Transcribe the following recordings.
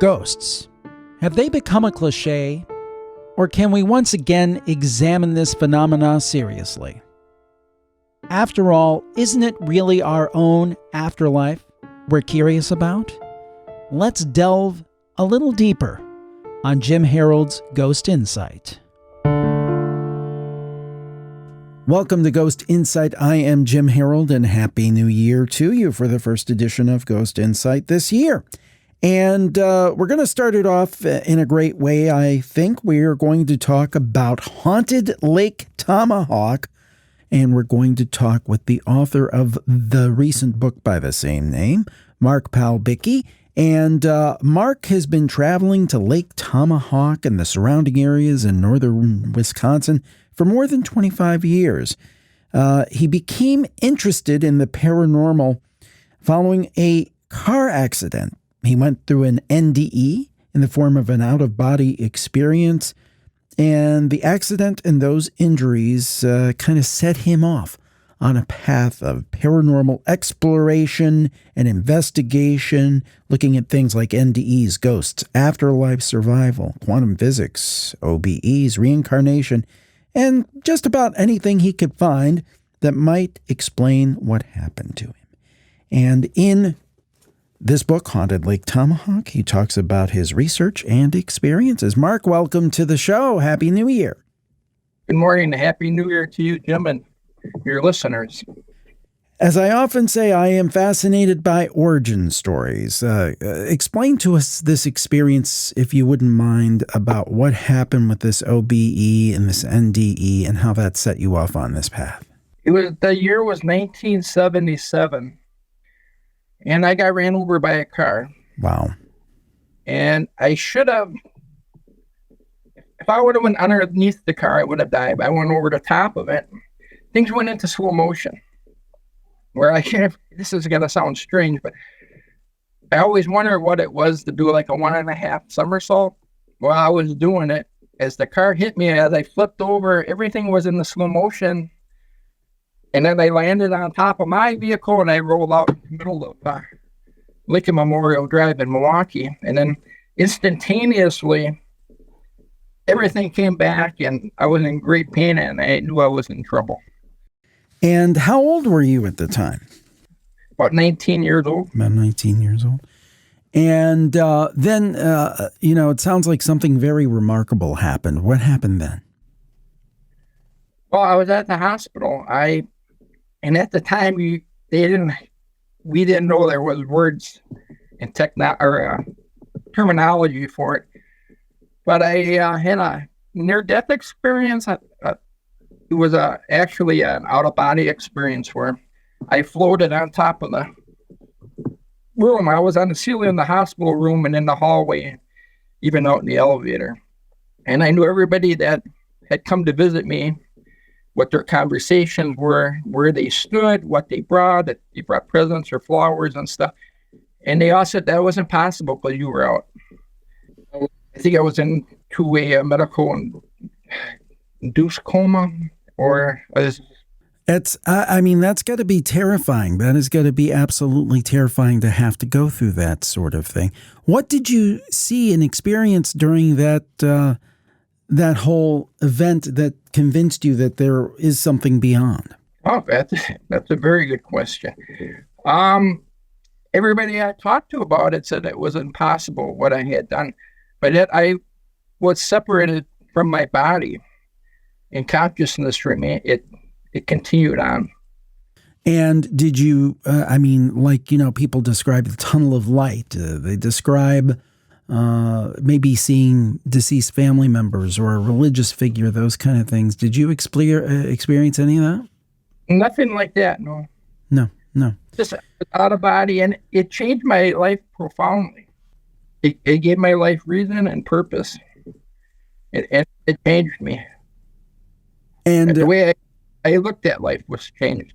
Ghosts. Have they become a cliché? Or can we once again examine this phenomena seriously? After all, isn't it really our own afterlife we're curious about? Let's delve a little deeper on Jim Harold's Ghost Insight. Welcome to Ghost Insight. I am Jim Harold, and Happy New Year to you for the first edition of Ghost Insight this year. And we're going to start it off in a great way, I think. We're going to talk about haunted Lake Tomahawk, and we're going to talk with the author of the recent book by the same name, Mark Palbicki. And Mark has been traveling to Lake Tomahawk and the surrounding areas in northern Wisconsin for more than 25 years. He became interested in the paranormal following a car accident. He went through an NDE in the form of an out-of-body experience, and the accident and those injuries kind of set him off on a path of paranormal exploration and investigation, looking at things like NDEs, ghosts, afterlife survival, quantum physics, OBEs, reincarnation, and just about anything he could find that might explain what happened to him. And in this book, Haunted Lake Tomahawk, he talks about his research and experiences. Mark, welcome to the show. Happy New Year. Good morning. Happy New Year to you, Jim, and your listeners. As I often say, I am fascinated by origin stories. Explain to us this experience, if you wouldn't mind, about what happened with this OBE and this NDE and how that set you off on this path. The year was 1977. And I got ran over by a car. Wow. And I should have, if I would have went underneath the car, I would have died. I went over the top of it. Things went into slow motion. Where I should have, this is going to sound strange, but I always wondered what it was to do like a 1.5 somersault. While I was doing it, as the car hit me, as I flipped over, everything was in the slow motion. And then I landed on top of my vehicle and I rolled out in the middle of Lincoln Memorial Drive in Milwaukee. And then instantaneously, everything came back and I was in great pain and I knew I was in trouble. And how old were you at the time? About 19 years old. About 19 years old. And then, it sounds like something very remarkable happened. What happened then? Well, I was at the hospital. And at the time, we didn't know there was words and terminology for it. But I had a near-death experience. It was actually an out-of-body experience where I floated on top of the room. I was on the ceiling in the hospital room and in the hallway, even out in the elevator. And I knew everybody that had come to visit me, what their conversations were, where they stood, what they brought, that they brought presents or flowers and stuff. And they all said that wasn't possible because you were out. I think I was into a medical induced coma or... That's got to be terrifying. That has got to be absolutely terrifying to have to go through that sort of thing. What did you see and experience during that whole event that convinced you that there is something beyond? Oh, that's a very good question. Everybody I talked to about it said it was impossible what I had done, but yet I was separated from my body, and consciousness remained. It continued on. And did you? People describe the tunnel of light. They describe maybe seeing deceased family members or a religious figure, those kind of things. Did you experience any of that? Nothing like that, no. No. Just out of body, and it changed my life profoundly. It gave my life reason and purpose. It changed me. And the way I looked at life was changed.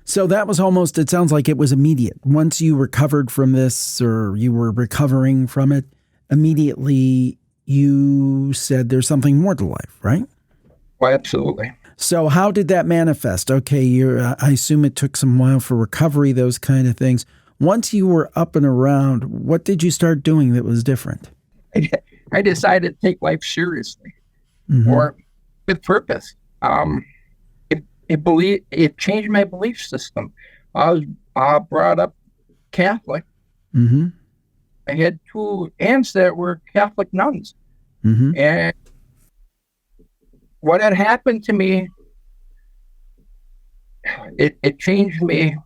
So that was almost, it sounds like it was immediate. Once you recovered from this, or you were recovering from it, immediately you said there's something more to life, right? Well, absolutely. So how did that manifest? Okay, I assume it took some while for recovery, those kind of things. once you were up and around, what did you start doing that was different? I decided to take life seriously, or with purpose. It changed my belief system. I was brought up Catholic. Mm-hmm. I had two aunts that were Catholic nuns. Mm-hmm. And what had happened to me, it changed me,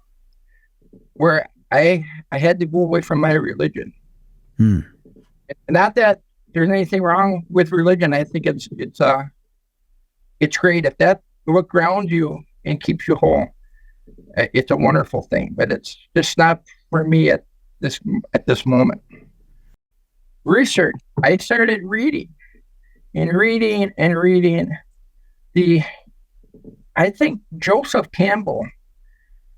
where I had to go away from my religion. Mm. Not that there's anything wrong with religion. I think it's great if that's what grounds you and keeps you whole. It's a wonderful thing, but it's just not for me at this moment. Research. I started reading. I think Joseph Campbell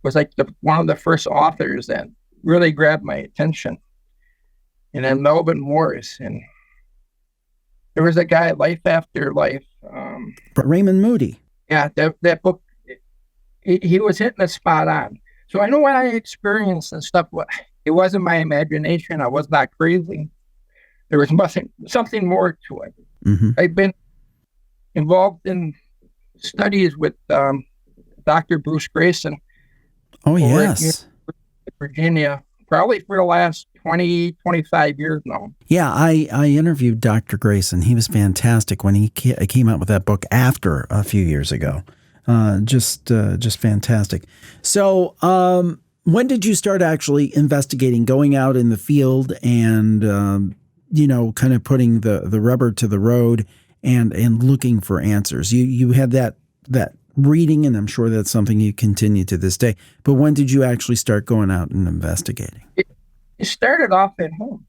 was like one of the first authors that really grabbed my attention. And then Melvin Morris, and there was a guy, Life After Life. Raymond Moody. Yeah, that book, he was hitting the spot on. So I know what I experienced and stuff. It wasn't my imagination. I was not crazy. There was something more to it. Mm-hmm. I've been involved in studies with Dr. Bruce Grayson. Oh, yes. Virginia, probably for the last 20, 25 years now. Yeah, I interviewed Dr. Grayson. He was fantastic when he came out with that book after a few years ago. Just fantastic. So when did you start actually investigating, going out in the field and, kind of putting the rubber to the road and looking for answers? You had that reading, and I'm sure that's something you continue to this day. But when did you actually start going out and investigating? It started off at home,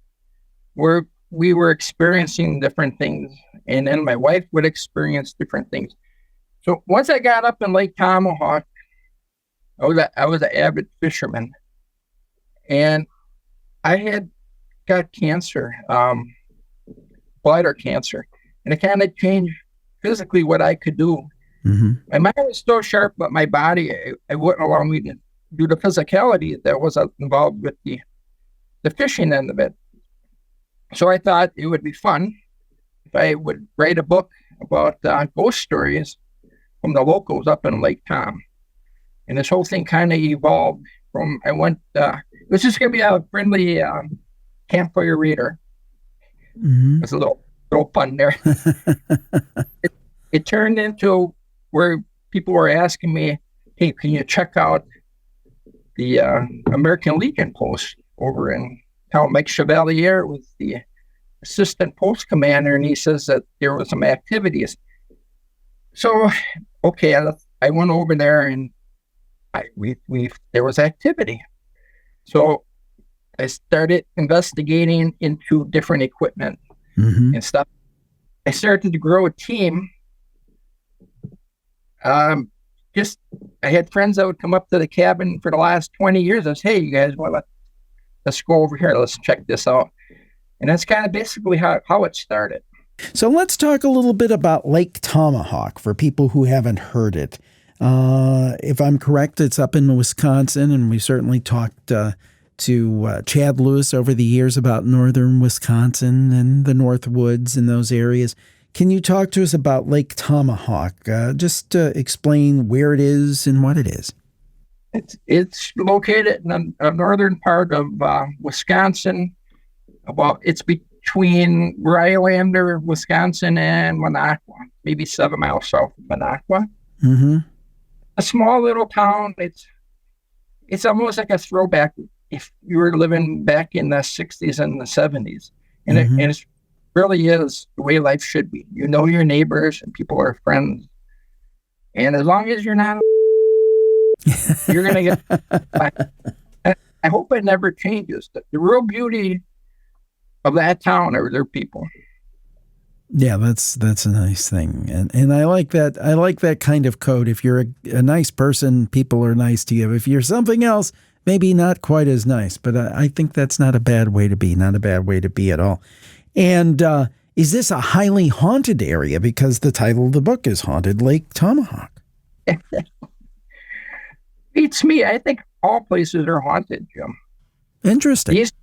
where we were experiencing different things, and then my wife would experience different things. So once I got up in Lake Tomahawk, I was an avid fisherman, and I had got cancer, bladder cancer, and it kind of changed physically what I could do. Mm-hmm. My mind was still sharp, but my body, it wouldn't allow me to do the physicality that was involved with the fishing end of it. So I thought it would be fun if I would write a book about ghost stories from the locals up in Lake Tom. And this whole thing kind of evolved from, it was just going to be a friendly campfire reader. Mm-hmm. There's a little pun there. It turned into where people were asking me, hey, can you check out the American Legion post over in town? Mike Chevalier was the assistant post commander, and he says that there was some activities. So, okay, I went over there, and there was activity. So I started investigating into different equipment and stuff. I started to grow a team. I had friends that would come up to the cabin for the last 20 years. I said, hey, you guys, well, let's go over here. Let's check this out. And that's kind of basically how it started. So let's talk a little bit about Lake Tomahawk for people who haven't heard it. If I'm correct, it's up in Wisconsin, and we've certainly talked to Chad Lewis over the years about northern Wisconsin and the North Woods and those areas. Can you talk to us about Lake Tomahawk? Just explain where it is and what it is. It's located in the northern part of Wisconsin. It's between where I land there, Wisconsin, and Minocqua, maybe 7 miles south of Minocqua. Mm-hmm. A small little town. It's almost like a throwback if you were living back in the 60s and the 70s. And it really is the way life should be. You know your neighbors, and people are friends. And as long as you're not, you're going to get by. I hope it never changes. The real beauty of that town are their people. Yeah, that's a nice thing. And I like that. I like that kind of code. If you're a nice person, people are nice to you. If you're something else, maybe not quite as nice. But I think that's not a bad way to be. Not a bad way to be at all. And is this a highly haunted area? Because the title of the book is Haunted Lake Tomahawk. Beats me. I think all places are haunted, Jim. Interesting. These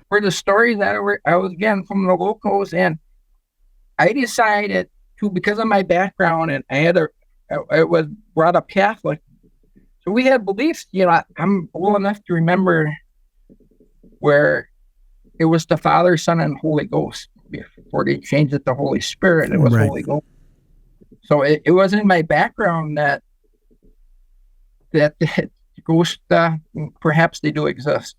were the stories that I was getting from the locals, and I decided to, because of my background, and I was brought up Catholic, so we had beliefs. I'm old enough to remember where it was the Father, Son, and Holy Ghost. Before they changed it to Holy Spirit, it was Right. Holy Ghost. So it was in my background that ghosts, perhaps they do exist.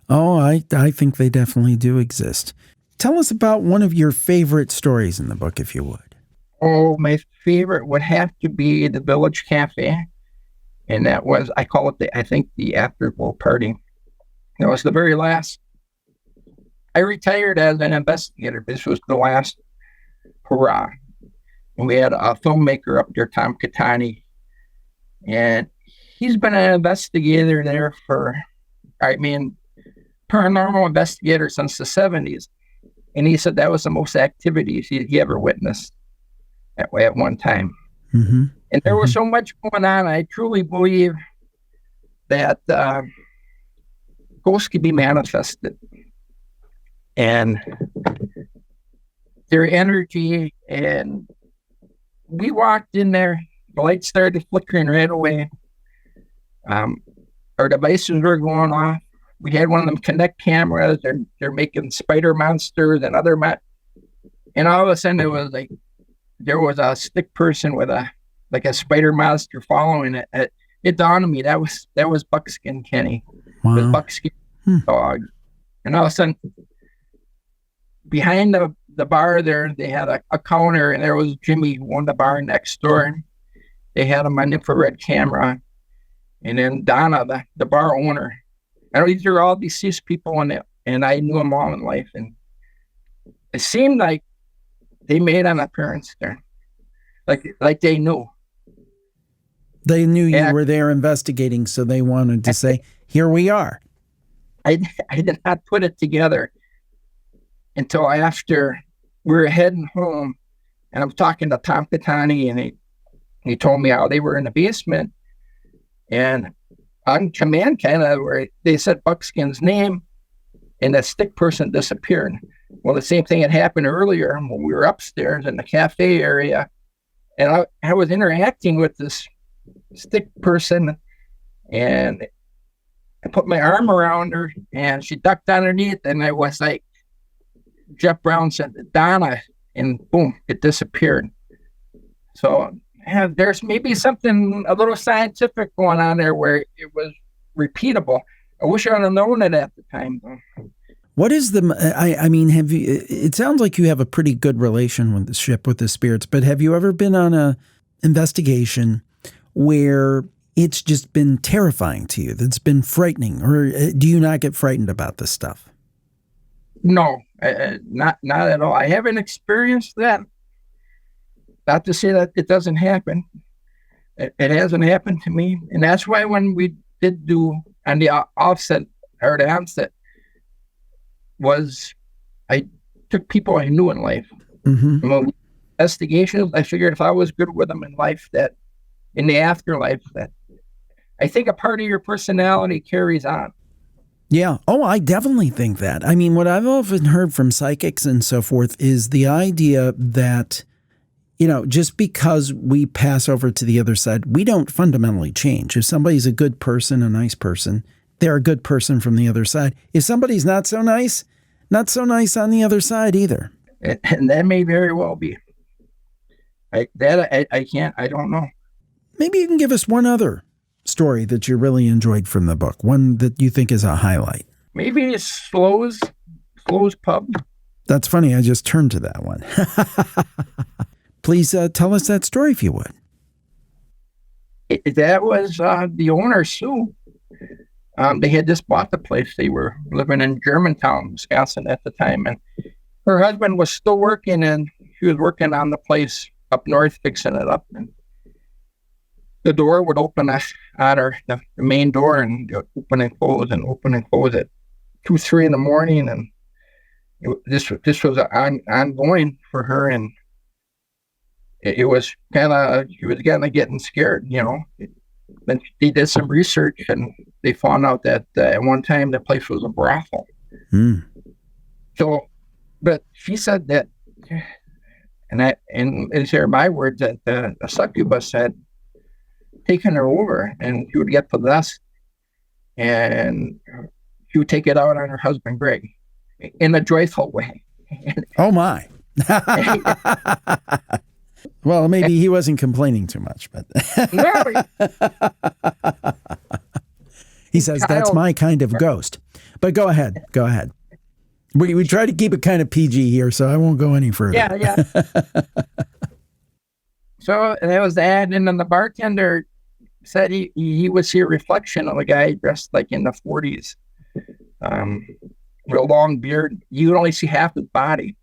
Oh, I think they definitely do exist. Tell us about one of your favorite stories in the book, if you would. Oh, my favorite would have to be the Village Cafe. And that was, I call it the afterglow party. That was the very last. I retired as an investigator. This was the last hurrah. And we had a filmmaker up there, Tom Catani. And he's been an investigator there paranormal investigator since the 70s. And he said that was the most activities he ever witnessed that way at one time. Mm-hmm. And there was so much going on. I truly believe that ghosts can be manifested. And their energy, and we walked in there, the lights started flickering right away. Our devices were going off. We had one of them Connect cameras. They're making spider monsters and other and all of a sudden it was like there was a stick person with a spider monster following it. It dawned on me that was Buckskin Kenny. Wow. It was Buckskin dog. And all of a sudden, behind the bar there, they had a counter, and there was Jimmy, who owned the bar next door. They had him on infrared camera. And then Donna, the bar owner. I know these are all deceased people, and I knew them all in life. And it seemed like they made an appearance there. Like they knew. They knew you were there investigating, so they wanted to say, here we are. I did not put it together until after we were heading home, and I was talking to Tom Catani, and he told me how they were in the basement, and on command, kind of, where they said Buckskin's name, and the stick person disappeared. Well, the same thing had happened earlier when we were upstairs in the cafe area, and I was interacting with this stick person, and I put my arm around her, and she ducked underneath, and I was like, Jeff Brown said, Donna, and boom, it disappeared. So there's maybe something a little scientific going on there where it was repeatable. I wish I would have known it at the time, though. What is I mean, have you, it sounds like you have a pretty good relationship with the spirits, but have you ever been on a investigation where it's just been terrifying to you, that's been frightening, or do you not get frightened about this stuff? No, not at all. I haven't experienced that. Not to say that it doesn't happen. It hasn't happened to me. And that's why when we did do on the offset, or the onset, was I took people I knew in life. Mm-hmm. Investigations, I figured if I was good with them in life, that in the afterlife, that I think a part of your personality carries on. Yeah. Oh, I definitely think that. I mean, what I've often heard from psychics and so forth is the idea that, just because we pass over to the other side, we don't fundamentally change. If somebody's a good person, a nice person, they're a good person from the other side. If somebody's not so nice on the other side either. And that may very well be. I don't know. Maybe you can give us one other story that you really enjoyed from the book, one that you think is a highlight. Maybe it's Slow's Pub. That's funny. I just turned to that one. Please tell us that story if you would. That was the owner, Sue. They had just bought the place. They were living in Germantown, Wisconsin at the time. And her husband was still working, and she was working on the place up north, fixing it up. And the door would open on her, the main door, and open and close at 2, 3 in the morning. And this was ongoing for her. And it was she was kind of getting scared, Then they did some research, and they found out that at one time the place was a brothel. So, but she said that, and these are my words, that the succubus had taken her over, and she would get possessed, and she would take it out on her husband Greg in a joyful way. Oh my. Well, maybe he wasn't complaining too much, but he says that's my kind of ghost. But go ahead. We try to keep it kind of PG here, so I won't go any further. Yeah. So that was that, and then the bartender said he would see a reflection of a guy dressed like in the 40s, real long beard. You would only see half his body,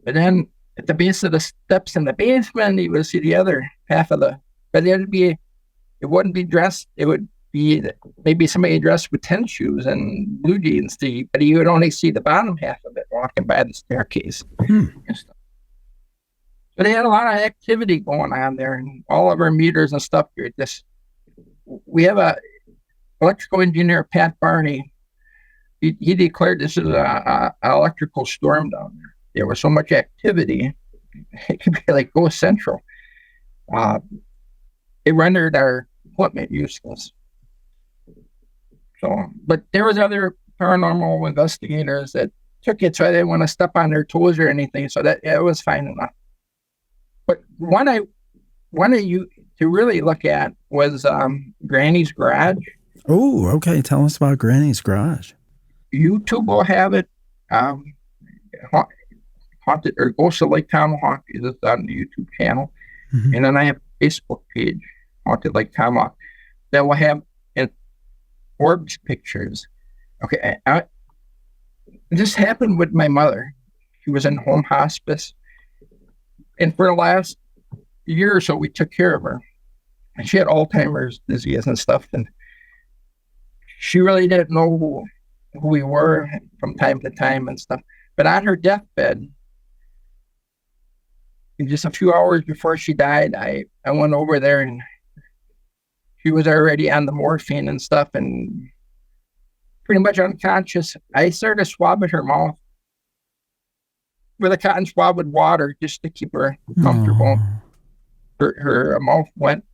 but then at the base of the steps in the basement, you would see the other half of the. But it wouldn't be dressed. It would be maybe somebody dressed with tennis shoes and blue jeans, but you would only see the bottom half of it walking by the staircase. And stuff. But they had a lot of activity going on there, and all of our meters and stuff. We have a electrical engineer, Pat Barney. He declared this is an electrical storm down there. There was so much activity, it could be like Ghost Central. It rendered our equipment useless. So, but there was other paranormal investigators that took it, so I didn't want to step on their toes or anything. So that it was fine enough. But one I wanted you to really look at was Granny's Garage. Oh, okay. Tell us about Granny's Garage. YouTube will have it. Haunted or Ghost of Lake Tomahawk is on the YouTube channel. And then I have a Facebook page, Haunted Lake Tomahawk, that will have orbs pictures. Okay, this happened with my mother. She was in home hospice, and for the last year or so, we took care of her. And she had Alzheimer's disease and stuff, and she really didn't know who we were from time to time and stuff. But on her deathbed, just a few hours before she died, I went over there, and she was already on the morphine and stuff and pretty much unconscious. I started swabbing her mouth with a cotton swab with water just to keep her comfortable. Her mouth went.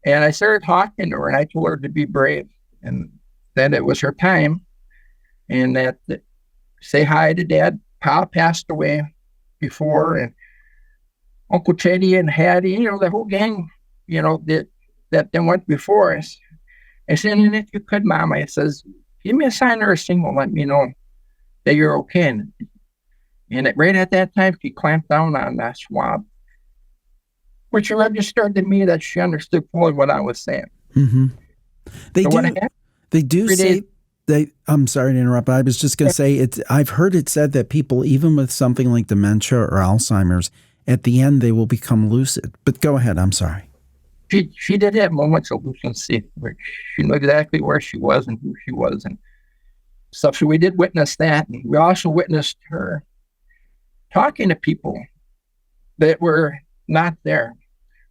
And I started talking to her, and I told her to be brave and that it was her time, and that say hi to Dad. Pa passed away before, and Uncle Teddy and Hattie, the whole gang, that they went before us. I said, and if you could, Mama, I says, give me a sign or a signal, let me know that you're okay. And right at that time, she clamped down on that swab, which registered to me that she understood fully what I was saying. They do say, I'm sorry to interrupt, I was just going to say, I've heard it said that people, even with something like dementia or Alzheimer's, at the end, they will become lucid. But go ahead, I'm sorry. She did have moments of lucidity where she knew exactly where she was and who she was and stuff. So we did witness that. And we also witnessed her talking to people that were not there.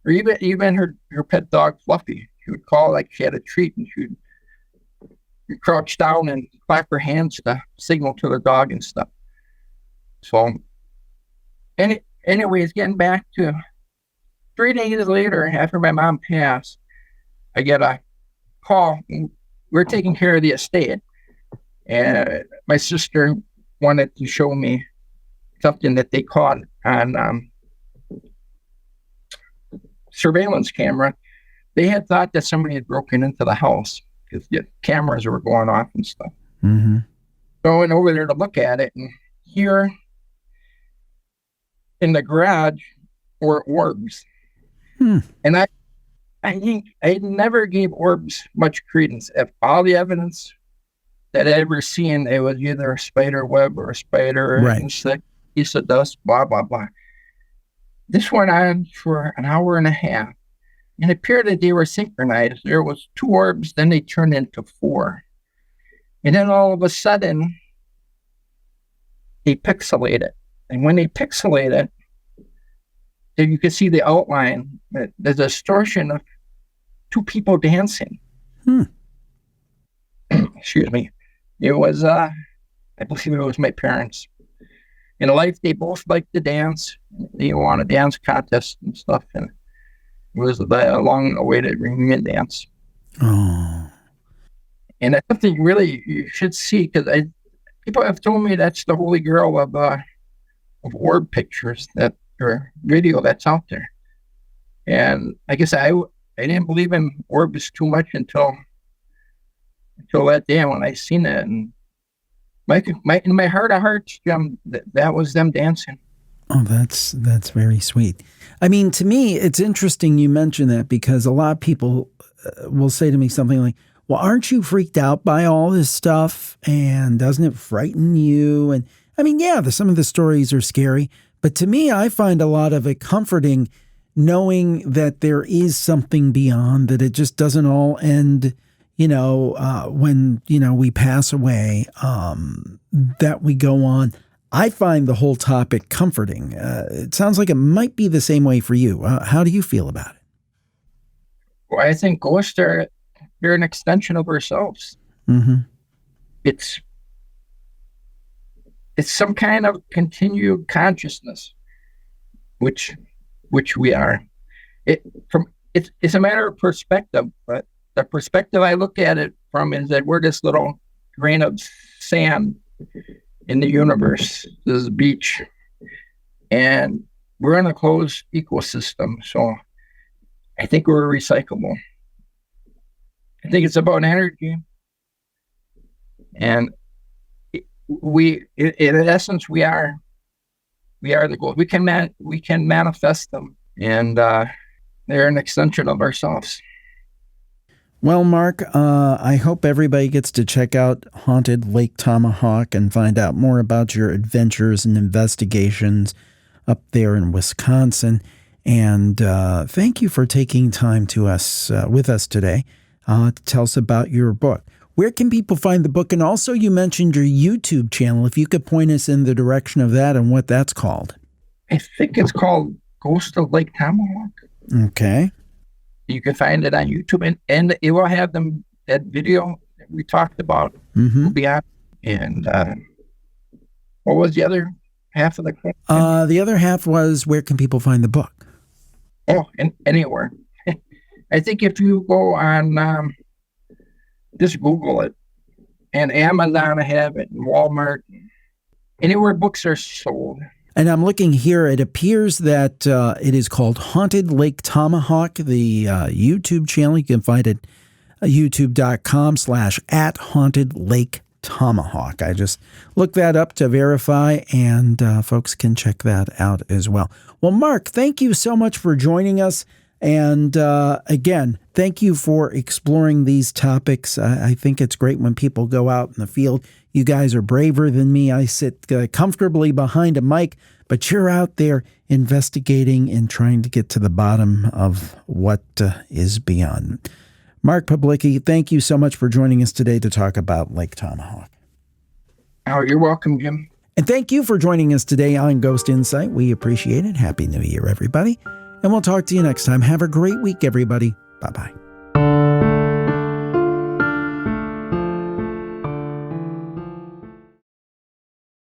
Or even her pet dog, Fluffy. She would call like she had a treat, and she would crouch down and clap her hands to signal to the dog and stuff. So, anyways, getting back to 3 days later, after my mom passed, I get a call. We're taking care of the estate, and my sister wanted to show me something that they caught on surveillance camera. They had thought that somebody had broken into the house because the cameras were going off and stuff. Going over there to look at it, and here in the garage were orbs. And I think I never gave orbs much credence. If all the evidence that I ever seen, it was either a spider web or a spider or a insect, piece of dust, blah, blah, blah. This went on for an hour and a half. And it appeared that they were synchronized. There was 2 orbs, then they turned into 4. And then all of a sudden, they pixelated. And when they pixelated, you could see the outline, the distortion of 2 people dancing. excuse me. It was, I believe it was my parents. In life, they both liked to dance. They won a dance contest and stuff, and it was a long-awaited reunion dance. Oh. And that's something really you should see, because people have told me that's the holy grail of orb pictures or video that's out there. And I guess I didn't believe in orbs too much until that day when I seen it, and in my heart of hearts, Jim, that was them dancing. Oh, that's very sweet. I mean, to me, it's interesting you mention that, because a lot of people will say to me something like, well, aren't you freaked out by all this stuff? And doesn't it frighten you? And I mean, yeah, some of the stories are scary, but to me, I find a lot of it comforting knowing that there is something beyond, that it just doesn't all end, when, we pass away, that we go on. I find the whole topic comforting. It sounds like it might be the same way for you. How do you feel about it? Well, I think ghosts they're an extension of ourselves. Mm-hmm. It's some kind of continued consciousness, which we are. It's a matter of perspective, but the perspective I look at it from is that we're this little grain of sand in the universe, this beach, and we're in a closed ecosystem. So I think we're recyclable. I think it's about energy, and in essence, we are the goal. We can manifest them, and they're an extension of ourselves. Well, Mark, I hope everybody gets to check out Haunted Lake Tomahawk and find out more about your adventures and investigations up there in Wisconsin. And thank you for taking time with us today to tell us about your book. Where can people find the book? And also, you mentioned your YouTube channel. If you could point us in the direction of that and what that's called. I think it's called Ghost of Lake Tomahawk. Okay. You can find it on YouTube, and it will have that video that we talked about. Mm-hmm. Will be on. And what was the other half of the question? The other half was, where can people find the book? Oh, anywhere. I think if you go on, just Google it, and Amazon have it, and Walmart, anywhere books are sold. And I'm looking here. It appears that it is called Haunted Lake Tomahawk, the YouTube channel. You can find it at youtube.com/@HauntedLakeTomahawk. I just looked that up to verify, and folks can check that out as well. Well, Mark, thank you so much for joining us. And again, thank you for exploring these topics. I think it's great when people go out in the field. You guys are braver than me. I sit comfortably behind a mic, but you're out there investigating and trying to get to the bottom of what is beyond. Mark Palbicki, thank you so much for joining us today to talk about Lake Tomahawk. Oh, you're welcome, Jim. And thank you for joining us today on Ghost Insight. We appreciate it. Happy New Year, everybody. And we'll talk to you next time. Have a great week, everybody. Bye-bye.